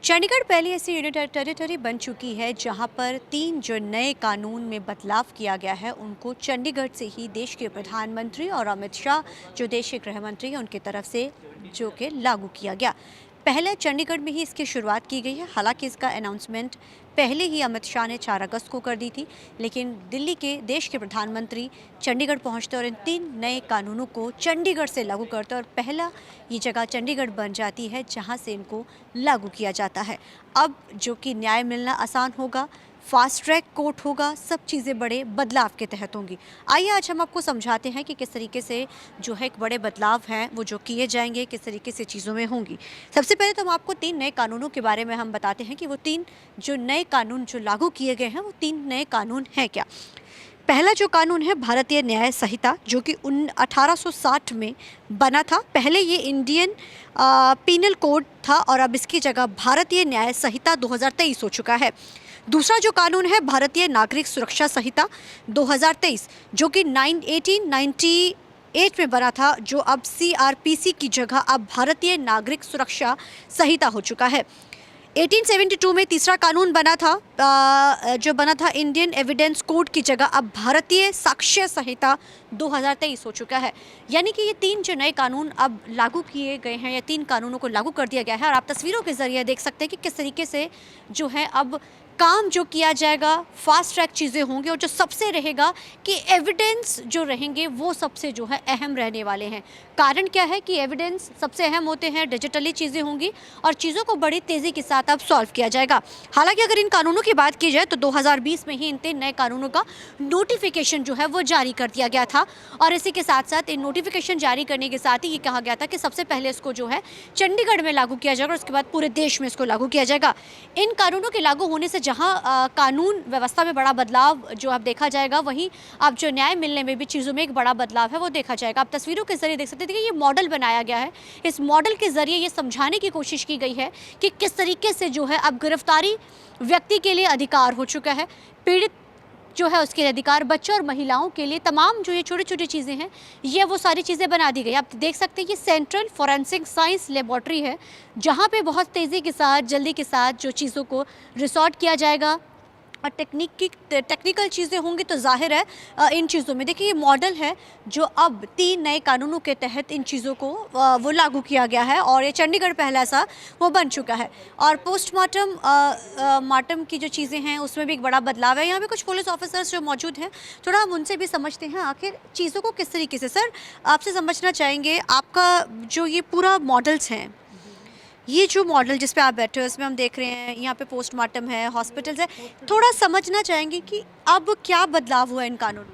चंडीगढ़ पहली ऐसी union territory बन चुकी है जहां पर 3 जो नए कानून में बदलाव किया गया है उनको चंडीगढ़ से ही देश के प्रधानमंत्री और अमित शाह जो देश के गृह मंत्री हैं उनकी तरफ से जो कि लागू किया गया। पहले चंडीगढ़ में ही इसकी शुरुआत की गई है। हालांकि इसका अनाउंसमेंट पहले ही अमित शाह ने 4 अगस्त को कर दी थी, लेकिन दिल्ली के देश के प्रधानमंत्री चंडीगढ़ पहुंचते और इन 3 नए कानूनों को चंडीगढ़ से लागू करते और पहला ये जगह चंडीगढ़ बन जाती है जहां से इनको लागू किया जाता है। अब जो कि न्याय मिलना आसान होगा, फास्ट ट्रैक कोर्ट होगा, सब चीज़ें बड़े बदलाव के तहत होंगी। आइए आज हम आपको समझाते हैं कि किस तरीके से जो है एक बड़े बदलाव हैं वो जो किए जाएंगे, किस तरीके से चीज़ों में होंगी। सबसे पहले तो हम आपको 3 नए कानूनों के बारे में हम बताते हैं कि वो 3 जो नए कानून जो लागू किए गए हैं वो 3 नए कानून हैं क्या। पहला जो कानून है भारतीय न्याय संहिता, जो कि 1860 में बना था। पहले ये इंडियन पीनल कोड था और अब इसकी जगह भारतीय न्याय संहिता 2023 हो चुका है। दूसरा जो कानून है भारतीय नागरिक सुरक्षा संहिता 2023, जो कि 1898 में बना था, जो अब CRPC की जगह अब भारतीय नागरिक सुरक्षा संहिता हो चुका है। 1872 में तीसरा कानून बना था, जो बना था इंडियन एविडेंस कोड की जगह अब भारतीय साक्ष्य संहिता 2023 हो चुका है। यानी कि ये 3 जो नए कानून अब लागू किए गए हैं या 3 कानूनों को लागू कर दिया गया है और आप तस्वीरों के जरिए देख सकते हैं कि किस तरीके से जो है अब काम जो किया जाएगा, फास्ट ट्रैक चीज़ें होंगी और जो सबसे रहेगा कि एविडेंस जो रहेंगे वो सबसे जो है अहम रहने वाले हैं। कारण क्या है कि एविडेंस सबसे अहम होते हैं, डिजिटली चीज़ें होंगी और चीज़ों को बड़ी तेज़ी के साथ अब सॉल्व किया जाएगा। हालांकि अगर इन कानूनों की बात की जाए तो 2020 में ही इन 3 नए कानूनों का नोटिफिकेशन जो है वो जारी कर दिया गया था और इसी के साथ साथ इन नोटिफिकेशन जारी करने के साथ ही ये कहा गया था कि सबसे पहले इसको जो है चंडीगढ़ में लागू किया जाएगा और उसके बाद पूरे देश में इसको लागू किया जाएगा। इन कानूनों के लागू होने से जहां कानून व्यवस्था में बड़ा बदलाव जो अब देखा जाएगा, वहीं अब जो न्याय मिलने में भी चीज़ों में एक बड़ा बदलाव है वो देखा जाएगा। आप तस्वीरों के जरिए देख सकते हैं कि ये मॉडल बनाया गया है। इस मॉडल के जरिए ये समझाने की कोशिश की गई है कि किस तरीके से जो है अब गिरफ्तारी व्यक्ति के लिए अधिकार हो चुका है, पीड़ित जो है उसके अधिकार, बच्चों और महिलाओं के लिए तमाम जो ये छोटी छोटी चीज़ें हैं ये वो सारी चीज़ें बना दी गई। आप देख सकते हैं ये सेंट्रल फॉरेंसिक साइंस लेबॉर्ट्री है जहाँ पे बहुत तेज़ी के साथ, जल्दी के साथ जो चीज़ों को रिसॉर्ट किया जाएगा और टेक्निकल चीज़ें होंगी तो जाहिर है इन चीज़ों में देखिए ये मॉडल है जो अब 3 नए कानूनों के तहत इन चीज़ों को वो लागू किया गया है और ये चंडीगढ़ पहला सा वो बन चुका है। और पोस्टमार्टम की जो चीज़ें हैं उसमें भी एक बड़ा बदलाव है। यहाँ पे कुछ पुलिस ऑफिसर्स जो मौजूद हैं, थोड़ा हम उनसे भी समझते हैं आखिर चीज़ों को किस तरीके से। सर, आपसे समझना चाहेंगे आपका जो ये पूरा मॉडल्स हैं, ये जो मॉडल जिस पे आप बैठे हो इसमें हम देख रहे हैं यहाँ पे पोस्टमार्टम है, हॉस्पिटल्स है, थोड़ा समझना चाहेंगे कि अब क्या बदलाव हुआ इन कानूनों में।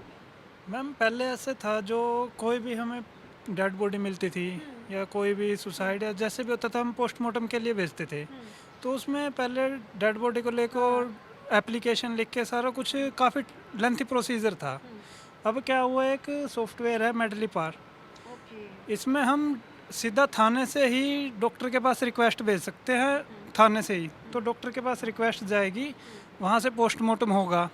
मैम पहले ऐसे था, जो कोई भी हमें डेड बॉडी मिलती थी या कोई भी सुसाइड या जैसे भी होता था हम पोस्टमार्टम के लिए भेजते थे। तो उसमें पहले डेड बॉडी को लेकर एप्लीकेशन लिख के सारा कुछ काफ़ी लेंथी प्रोसीजर था। अब क्या हुआ, एक सॉफ्टवेयर है मेडलीपार, इसमें हम सीधा थाने से ही डॉक्टर के पास रिक्वेस्ट भेज सकते हैं। थाने से ही तो डॉक्टर के पास रिक्वेस्ट जाएगी, वहाँ से पोस्टमार्टम होगा।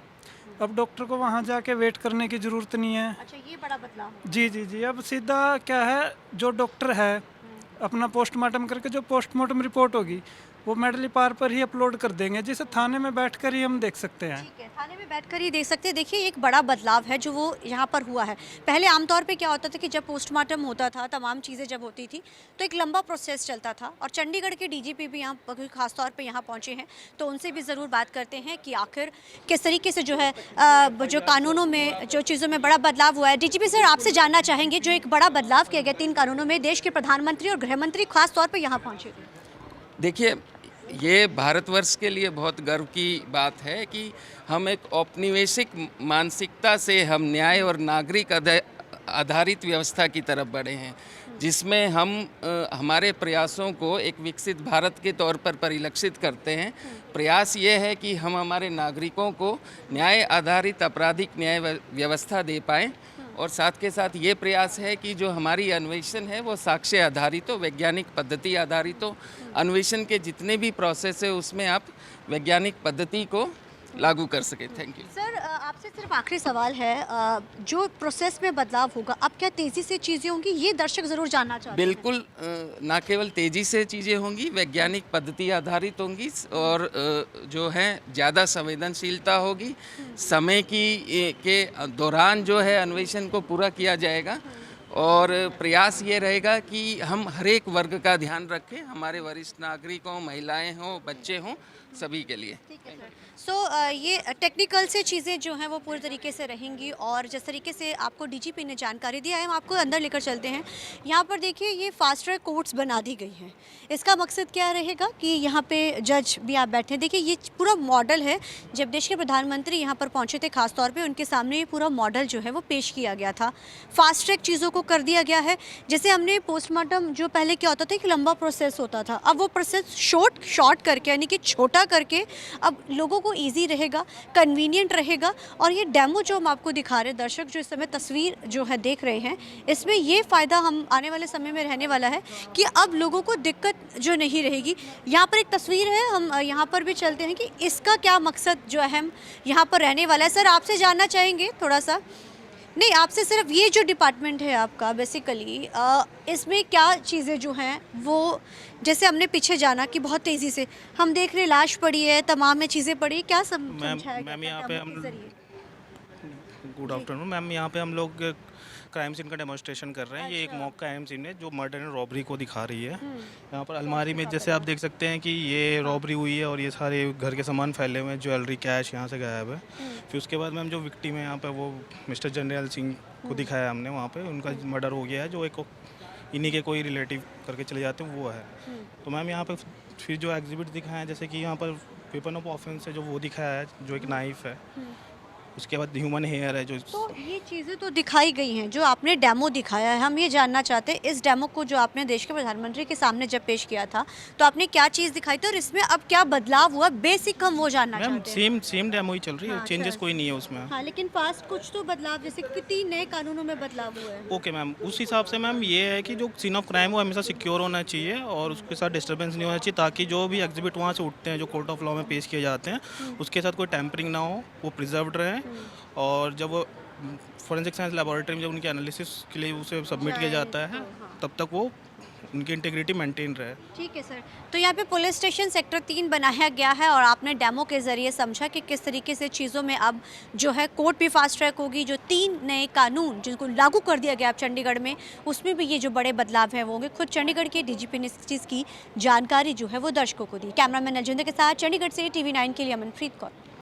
अब डॉक्टर को वहाँ जाके वेट करने की ज़रूरत नहीं है। अच्छा, ये बड़ा बदलाव। जी जी जी। अब सीधा क्या है, जो डॉक्टर है अपना पोस्टमार्टम करके जो पोस्टमार्टम रिपोर्ट होगी वो मेडलीपार पर ही अपलोड कर देंगे, जिसे थाने में बैठकर ही हम देख सकते हैं। ठीक है, थाने में बैठकर ही देख सकते हैं। देखिए एक बड़ा बदलाव है जो वो यहाँ पर हुआ है। पहले आमतौर पे क्या होता था कि जब पोस्टमार्टम होता था, तमाम चीज़ें जब होती थी तो एक लंबा प्रोसेस चलता था और चंडीगढ़ के DGP भी यहाँ खासतौर पे यहाँ पहुँचे हैं तो उनसे भी ज़रूर बात करते हैं कि आखिर किस तरीके से जो है जो कानूनों में जो चीज़ों में बड़ा बदलाव हुआ है। DGP सर, आपसे जानना चाहेंगे जो एक बड़ा बदलाव किया गया 3 कानूनों में, देश के प्रधानमंत्री और गृह मंत्री खासतौर पर यहाँ पहुँचे थे। देखिए, ये भारतवर्ष के लिए बहुत गर्व की बात है कि हम एक औपनिवेशिक मानसिकता से हम न्याय और नागरिक आधारित व्यवस्था की तरफ बढ़े हैं, जिसमें हम हमारे प्रयासों को एक विकसित भारत के तौर पर परिलक्षित करते हैं। प्रयास ये है कि हम हमारे नागरिकों को न्याय आधारित आपराधिक न्याय व्यवस्था दे पाएँ और साथ के साथ ये प्रयास है कि जो हमारी अन्वेषण है वो साक्ष्य आधारित हो, वैज्ञानिक पद्धति आधारित हो। अन्वेषण के जितने भी प्रोसेस है उसमें आप वैज्ञानिक पद्धति को लागू कर सके। Thank you. सर आपसे सिर्फ आखिरी सवाल है, जो प्रोसेस में बदलाव होगा अब क्या तेज़ी से चीज़ें होंगी, ये दर्शक ज़रूर जानना चाहते हैं। बिल्कुल ना केवल तेज़ी से चीज़ें होंगी, वैज्ञानिक पद्धति आधारित होंगी और जो है ज़्यादा संवेदनशीलता होगी। समय के दौरान जो है अन्वेषण को पूरा किया जाएगा और प्रयास ये रहेगा कि हम हर एक वर्ग का ध्यान रखें, हमारे वरिष्ठ नागरिक हों, महिलाएं हों, बच्चे हों, सभी के लिए। सो ये टेक्निकल से चीज़ें जो हैं वो पूरी तरीके से रहेंगी और जिस तरीके से आपको डीजीपी ने जानकारी दी है, हम आपको अंदर लेकर चलते हैं। यहाँ पर देखिए ये फास्ट ट्रैक कोर्ट्स बना दी गई हैं। इसका मकसद क्या रहेगा कि यहाँ पे जज भी आप बैठे हैं। देखिए ये पूरा मॉडल है, जब देश के प्रधानमंत्री यहाँ पर पहुँचे थे खास तौर पे उनके सामने ये पूरा मॉडल जो है वो पेश किया गया था। फास्ट ट्रैक चीज़ों को कर दिया गया है। जैसे हमने पोस्टमार्टम जो पहले क्या होता था कि लंबा प्रोसेस होता था, अब वो प्रोसेस शॉर्ट करके यानी कि छोटा करके अब लोगों को ईजी रहेगा, कन्वीनियंट रहेगा। और ये डेमो जो हम आपको दिखा रहे हैं, दर्शक जो इस समय तस्वीर जो है देख रहे हैं, इसमें ये फ़ायदा हम आने वाले समय में रहने वाला है कि अब लोगों को दिक्कत जो नहीं रहेगी। यहाँ पर एक तस्वीर है, हम यहाँ पर भी चलते हैं कि इसका क्या मकसद जो अहम यहाँ पर रहने वाला है। सर आपसे जानना चाहेंगे थोड़ा सा, नहीं आपसे सिर्फ ये जो डिपार्टमेंट है आपका बेसिकली इसमें क्या चीज़ें जो हैं वो, जैसे हमने पीछे जाना कि बहुत तेज़ी से हम देख रहे लाश पड़ी है, तमाम में चीज़ें पड़ी है, क्या समझाया मैम गया यहाँ था पे डेमो के हम जरिए? गुड आफ्टरनून मैम, यहाँ पे हम लोग क्राइम सीन का डेमोन्स्ट्रेशन कर रहे हैं। ये एक मॉक क्राइम सीन है जो मर्डर एंड रॉबरी को दिखा रही है। यहाँ पर अलमारी में जैसे आप देख सकते हैं कि ये रॉबरी हुई है और ये सारे घर के सामान फैले हुए हैं, ज्वेलरी कैश यहाँ से गायब है। फिर उसके बाद मैम जो विक्टिम है यहाँ पे वो मिस्टर जनरल सिंह को दिखाया हमने, वहाँ पे उनका मर्डर हो गया है, जो एक इन्हीं के कोई रिलेटिव करके चले जाते हैं वो है। तो मैम यहाँ पे फिर जो एग्जिबिट दिखाए हैं, जैसे कि यहाँ पर वेपन ऑफ ऑफेंस है जो वो दिखाया है, जो एक नाइफ है, उसके बाद ह्यूमन हेयर है जो। तो ये चीज़ें तो दिखाई गई हैं जो आपने डेमो दिखाया है। हम ये जानना चाहते हैं इस डेमो को जो आपने देश के प्रधानमंत्री के सामने जब पेश किया था तो आपने क्या चीज़ दिखाई थी और इसमें अब क्या बदलाव हुआ, बेसिक हम वो जानना मैम चाहते हैं। सेम डेमो ही चल रही है, हाँ, चेंजेस अच्छा। कोई नहीं है उसमें। हाँ लेकिन पास्ट कुछ तो बदलाव, जैसे कि 3 नए कानूनों में बदलाव हुआ है। ओके मैम, उस हिसाब से मैम ये है कि जो सीन ऑफ क्राइम वो हमेशा सिक्योर होना चाहिए और उसके साथ डिस्टर्बेंस नहीं होना चाहिए, ताकि जो भी एग्जिबिट वहाँ से उठते हैं जो कोर्ट ऑफ लॉ में पेश किए जाते हैं उसके साथ कोई टैंपरिंग ना हो, वो प्रिजर्व्ड रहे। और जब वो फॉरेंसिक साइंस लेबोरेटरी में जब उनके एनालिसिस के लिए उसे सबमिट किया जाता है तब तक वो उनकी इंटीग्रिटी मेंटेन रहे। ठीक है सर, तो यहाँ पे पुलिस स्टेशन सेक्टर 3 बनाया गया है और आपने डेमो के ज़रिए समझा कि किस तरीके से चीज़ों में अब जो है कोर्ट भी फास्ट ट्रैक होगी। जो 3 नए कानून जिनको लागू कर दिया गया अब चंडीगढ़ में, उसमें भी ये जो बड़े बदलाव हैं वो होंगे। खुद चंडीगढ़ के डीजीपी ने इस चीज़ की जानकारी जो है वो दर्शकों को दी। कैमरामैन अजिंदर के साथ चंडीगढ़ से TV9 के लिए अमनप्रीत कौर।